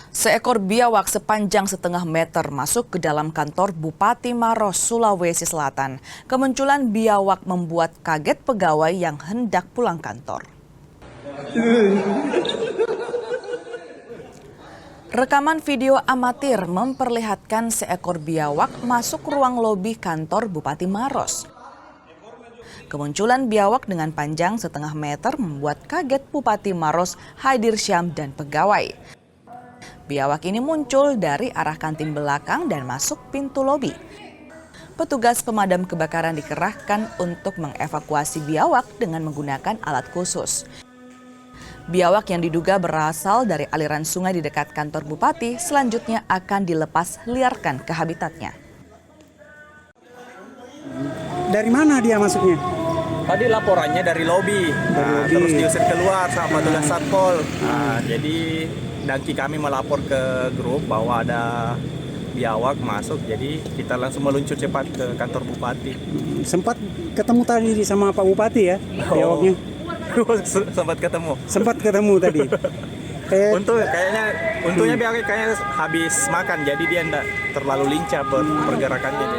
Seekor biawak sepanjang setengah meter masuk ke dalam kantor Bupati Maros, Sulawesi Selatan. Kemunculan biawak membuat kaget pegawai yang hendak pulang kantor. Rekaman video amatir memperlihatkan seekor biawak masuk ruang lobi kantor Bupati Maros. Kemunculan biawak dengan panjang setengah meter membuat kaget Bupati Maros, Haidir Syam dan pegawai. Biawak ini muncul dari arah kantin belakang dan masuk pintu lobi. Petugas pemadam kebakaran dikerahkan untuk mengevakuasi biawak dengan menggunakan alat khusus. Biawak yang diduga berasal dari aliran sungai di dekat kantor bupati selanjutnya akan dilepas liarkan ke habitatnya. Dari mana dia masuknya? Tadi laporannya dari lobi, terus diusir keluar sama petugas satpol. Jadi daki kami melapor ke grup bahwa ada biawak masuk, jadi kita langsung meluncur cepat ke kantor bupati. Sempat ketemu tadi sama Pak Bupati ya, biawaknya? Sempat ketemu. Sempat ketemu tadi. Untungnya biawak kayaknya habis makan, jadi dia enggak terlalu lincah pergerakannya.